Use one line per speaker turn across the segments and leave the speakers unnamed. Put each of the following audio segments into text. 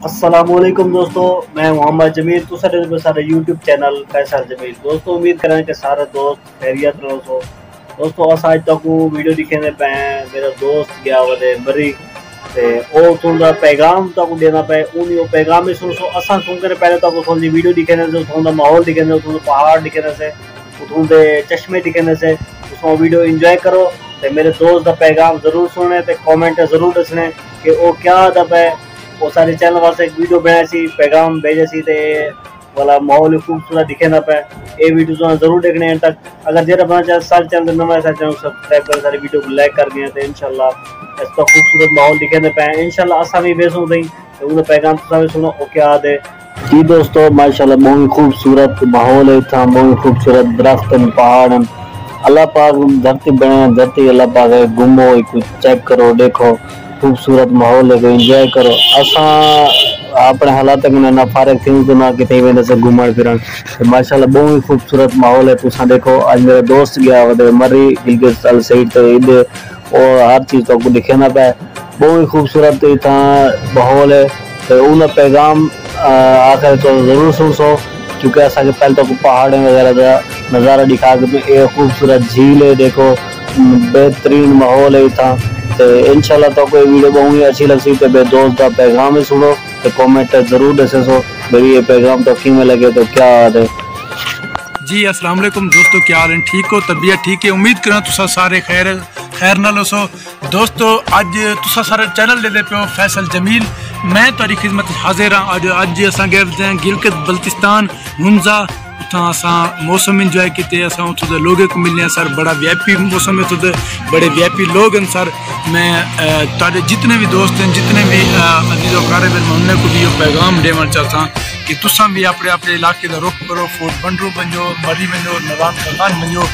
अस्सलाम वालेकुम दोस्तों, मैं मोहम्मद जमील तो सारे यूट्यूब चैनल फैसल जमील। दोस्तों उम्मीद करें कि सारे दोस्त खैरियत रहो सो। दोस्तों अस अज तक वीडियो दिखे पे मेरा दोस्त गया वे मरी तो थोड़ा पैगाम तक देना पे उन पैगाम सुन सो असा सुन कर पहले तक थोड़ी वीडियो दिखे थोड़ा माहौल दिखे थोड़ा पहाड़ दिखे से थोड़े चश्मे दिखे से उसमें वीडियो इंजॉय करो। तो मेरे दोस्त का पैगाम जरूर सुने तो कॉमेंट जरूर दसने कि वो क्या दब है। वो सारे चैनल वास्ते एक वीडियो बनाया सी पैगाम भेजे सी ते वाला माहौल खूबसूरत दिखे ना पे ये वीडियो जरूर देखने हैं तक। अगर जरा बना चाहे सारे चैनल नवा है सारे चैनल सब्सक्राइब कर सारे वीडियो को लाइक कर दिए तो इंशाल्लाह इसका खूबसूरत माहौल दिखे ना पे इंशाल्लाह असा भी बेसू दई तो उन पैगाम तुसा भी सुनो ओ क्या दे जी। दोस्तों माशाल्लाह बहुत खूबसूरत माहौल है, इतना बहुत खूबसूरत दरख्त पहाड़ अल्लाह पाक धरती बने धरती अल्लाह पाक घूमो चेक करो देखो खूबसूरत माहौल है एंजॉय करो। असा अपने हालात ना फारग थी तो ना कितने वे से घूमन फिरन माशाल्लाह बहुत खूबसूरत माहौल है। तुसा देखो आज मेरा दोस्त गया वे मरी गिलगित अल सईद तो ईद और हर चीज़ तो दिखे ना पे बहुत खूबसूरत इतना माहौल है। तो उन पैगाम आखिर तो ज़रूर सुन सो क्योंकि असा के पहले तो पहाड़ वगैरह का नज़ारा दिखा के खूबसूरत झील है देखो बेहतरीन माहौल है इतना। तो इंशाल्लाह तो कोई वीडियो बहुत अच्छी लगती तो मेरे दोस्त का पैगाम ही सुनो तो कमेंट जरूर दसे सो मेरी ये पैगाम तो किमें लगे तो क्या हाल है
जी। अस्सलाम वालेकुम दोस्तों, क्या हाल है? ठीक हो? तबीयत ठीक है? उम्मीद करा तुसा सारे खैर नाल सो। दोस्तों अज तुसा सारे चैनल दे पे फैसल जमील मैं तारी खिदमत हाजिर हाँ। अज अस गए गिलगित बल्तिस्तान हुंजा उतना असा मौसम इंजॉय किए अस उतों लोगों को मिलने सर बड़ा वीआईपी मौसम है तो बड़े वीआईपी लोग हैं सर। मैं तारे जितने भी दोस्त हैं जितने भी अजीज़ो कारब हैं मैं उन्हें को भी पैगाम देना चाहता कि तुसा भी अपने अपने इलाके का रुख करो फोर्ट बंडरू बनो मरी बनो नवान खान बनो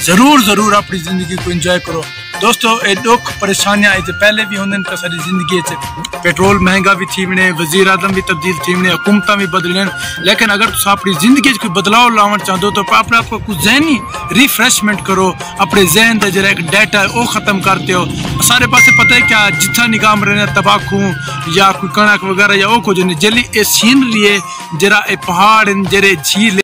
जरूर अपनी ज़िंदगी को इंजॉय करो। दोस्तों ये दुख परेशानियां तो पहले भी होंगे तो सारी जिंदगी पेट्रोल महंगा भी थी वने वजीर आजम भी तब्दील थी वने हुकूमत भी बदलन लेकिन अगर तुम अपनी जिंदगी कोई बदलाव लावन चाहते हो तो अपने आप को कुछ जहनी रिफ्रेशमेंट करो अपने जहन का जरा एक डाटा है वो ख़त्म करते हो। सारे पास पता है क्या जितना निगाम रहने तबाकू या कोई कणक वगैरह या वो कुछ नहीं जली ये सीनरी है जरा ये पहाड़ जरे झील